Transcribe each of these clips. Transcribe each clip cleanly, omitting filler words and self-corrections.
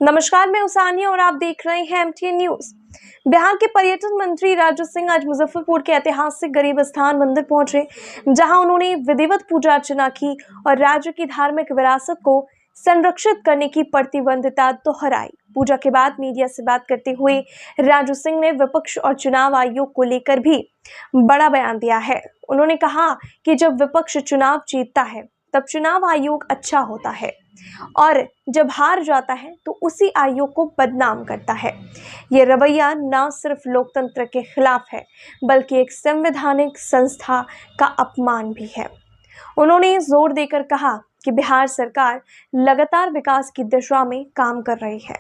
नमस्कार, मैं उसानी और आप देख रहे हैं एमटीएन न्यूज। बिहार के पर्यटन मंत्री राजू सिंह आज मुजफ्फरपुर के ऐतिहासिक गरीब स्थान मंदिर पहुंचे, जहां उन्होंने विधिवत पूजा अर्चना की और राज्य की धार्मिक विरासत को संरक्षित करने की प्रतिबद्धता दोहराई। पूजा के बाद मीडिया से बात करते हुए राजू सिंह ने विपक्ष और चुनाव आयोग को लेकर भी बड़ा बयान दिया है। उन्होंने कहा कि जब विपक्ष चुनाव जीतता है तब चुनाव आयोग अच्छा होता है और जब हार जाता है तो उसी आयोग को बदनाम करता है। ये रवैया न सिर्फ लोकतंत्र के खिलाफ है बल्कि एक संवैधानिक संस्था का अपमान भी है। उन्होंने जोर देकर कहा कि बिहार सरकार लगातार विकास की दिशा में काम कर रही है।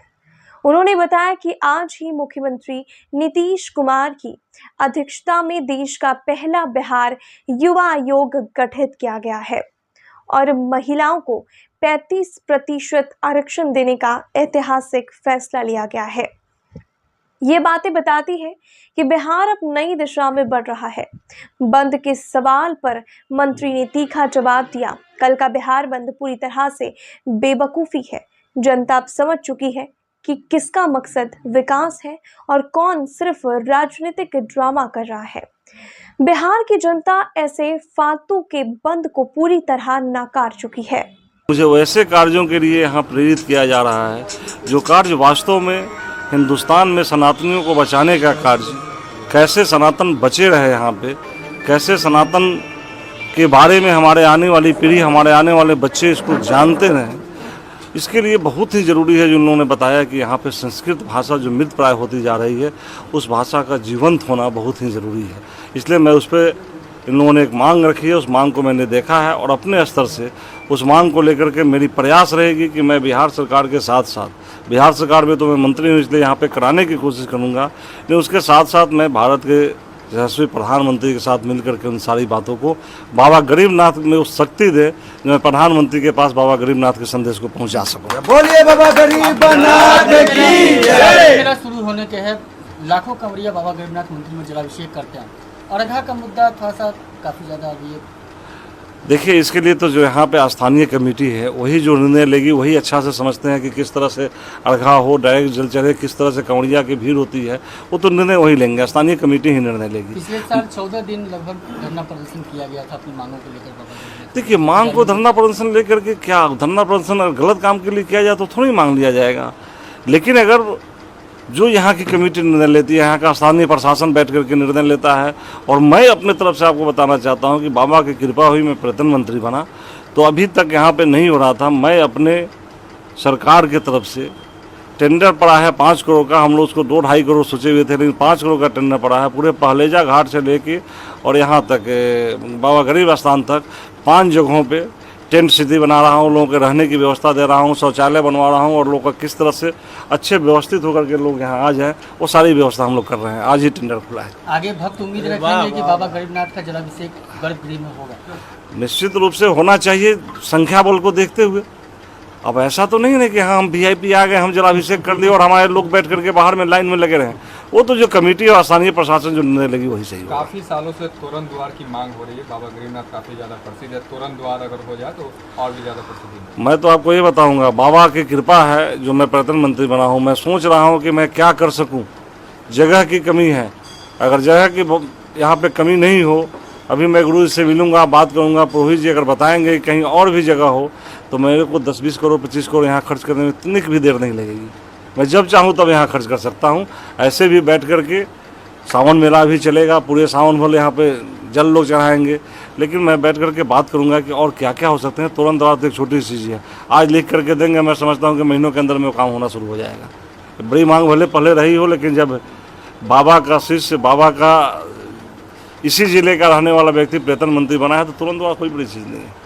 उन्होंने बताया कि आज ही मुख्यमंत्री नीतीश कुमार की अध्यक्षता में देश का पहला बिहार युवा आयोग गठित किया गया है और महिलाओं को 35% आरक्षण देने का ऐतिहासिक फैसला लिया गया है। ये बातें बताती है कि बिहार अब नई दिशा में बढ़ रहा है। बंद के सवाल पर मंत्री ने तीखा जवाब दिया। कल का बिहार बंद पूरी तरह से बेवकूफ़ी है। जनता अब समझ चुकी है कि किसका मकसद विकास है और कौन सिर्फ राजनीतिक ड्रामा कर रहा है। बिहार की जनता ऐसे फालतू के बंद को पूरी तरह नकार चुकी है। मुझे वैसे कार्यों के लिए यहाँ प्रेरित किया जा रहा है जो कार्य वास्तव में हिंदुस्तान में सनातनियों को बचाने का कार्य, कैसे सनातन बचे रहे यहाँ पे, कैसे सनातन के बारे में हमारे आने वाली पीढ़ी, हमारे आने वाले बच्चे इसको जानते रहें, इसके लिए बहुत ही ज़रूरी है। जो उन्होंने बताया कि यहाँ पे संस्कृत भाषा जो मृत प्राय होती जा रही है, उस भाषा का जीवंत होना बहुत ही ज़रूरी है। इसलिए मैं उस पर इन लोगों ने एक मांग रखी है, उस मांग को मैंने देखा है और अपने स्तर से उस मांग को लेकर के मेरी प्रयास रहेगी कि मैं बिहार सरकार के साथ साथ, बिहार सरकार में तो मैं मंत्री हूँ इसलिए यहाँ पे कराने की कोशिश करूँगा, लेकिन उसके साथ साथ मैं भारत के यशस्वी प्रधानमंत्री के साथ मिलकर के उन सारी बातों को बाबा गरीबनाथ में उस शक्ति दे जो मैं प्रधानमंत्री के पास बाबा गरीबनाथ के संदेश को पहुँचा सकूँ। बोलिए बाबा गरीबनाथ की जय। मेला शुरू होने के है, लाखों कांवरिया बाबा गरीबनाथ मंदिर में जलाभिषेक करते हैं और अर्घा का मुद्दा थोड़ा सा काफ़ी ज़्यादा अभी देखिए, इसके लिए तो जो यहाँ पे स्थानीय कमेटी है वही जो निर्णय लेगी, वही अच्छा से समझते हैं कि किस तरह से अर्घा हो, डायरेक्ट जल चढ़े, किस तरह से कांवड़िया की भीड़ होती है, वो तो निर्णय वही लेंगे, स्थानीय कमेटी ही निर्णय लेगी। पिछले साल 14 दिन लगभग धरना प्रदर्शन किया गया था अपनी मांगों को लेकर। देखिए, मांग को धरना प्रदर्शन लेकर के क्या, धरना प्रदर्शन अगर गलत काम के लिए किया जाए तो थोड़ी मांग लिया जाएगा, लेकिन अगर जो यहाँ की कमेटी निर्णय लेती है, यहाँ का स्थानीय प्रशासन बैठ करके निर्णय लेता है। और मैं अपने तरफ से आपको बताना चाहता हूँ कि बाबा की कृपा हुई, मैं पर्यटन मंत्री बना तो अभी तक यहाँ पे नहीं हो रहा था। मैं अपने सरकार की तरफ से टेंडर पड़ा है 5 करोड़ का, हम लोग उसको 2-2.5 करोड़ सोचे हुए थे, लेकिन 5 करोड़ का टेंडर पड़ा है। पूरे पहलेजा घाट से लेके और यहाँ तक बाबा गरीब स्थान तक 5 जगहों पे टेंट सिटी बना रहा हूँ, लोगों के रहने की व्यवस्था दे रहा हूँ, शौचालय बनवा रहा हूँ और लोगों का किस तरह से अच्छे व्यवस्थित होकर के लोग यहाँ आ जाएँ, वो सारी व्यवस्था हम लोग कर रहे हैं। आज ही टेंडर खुला है। आगे भक्त उम्मीद रखेंगे कि बाबा गरीबनाथ का जलाभिषेक गर्भगृह में होगा। निश्चित रूप से होना चाहिए, संख्या बल को देखते हुए। अब ऐसा तो नहीं है कि हाँ हम वीआईपी आ गए, हम जलाभिषेक कर दिए और हमारे लोग बैठ करके बाहर में लाइन में लगे रहे। वो तो जो कमेटी और स्थानीय प्रशासन जो निर्णय लेगी वही सही होगा। काफ़ी सालों से तोरण द्वार की मांग हो रही है, बाबा गरीबनाथ काफ़ी ज़्यादा प्रसिद्ध है, तोरण द्वार अगर हो जाए तो और भी ज़्यादा प्रसिद्ध है। मैं तो आपको ये बताऊंगा, बाबा की कृपा है जो मैं पर्यटन मंत्री बना हूँ। मैं सोच रहा हूँ कि मैं क्या कर सकूँ। जगह की कमी है, अगर जगह की यहाँ पे कमी नहीं हो, अभी मैं गुरु जी से मिलूंगा, बात करूंगा, पुरोहित जी अगर बताएंगे कहीं और भी जगह हो तो मेरे को 10-20 करोड़ 25 करोड़ यहाँ खर्च करने में इतनी भी देर नहीं लगेगी। मैं जब चाहूँ तब यहाँ खर्च कर सकता हूँ। ऐसे भी बैठ कर के सावन मेला भी चलेगा, पूरे सावन भर यहाँ पे जल लोग चढ़ाएंगे, लेकिन मैं बैठ कर के बात करूँगा कि और क्या क्या हो सकते हैं। तुरंत द्वारा तो एक छोटी सी चीज़ है, आज लिख करके देंगे, मैं समझता हूँ कि महीनों के अंदर में वो काम होना शुरू हो जाएगा। बड़ी मांग भले पहले रही हो, लेकिन जब बाबा का शिष्य, बाबा का इसी जिले का रहने वाला व्यक्ति पर्यटन मंत्री बना है तो तुरंत द्वारा कोई बड़ी चीज़ नहीं है।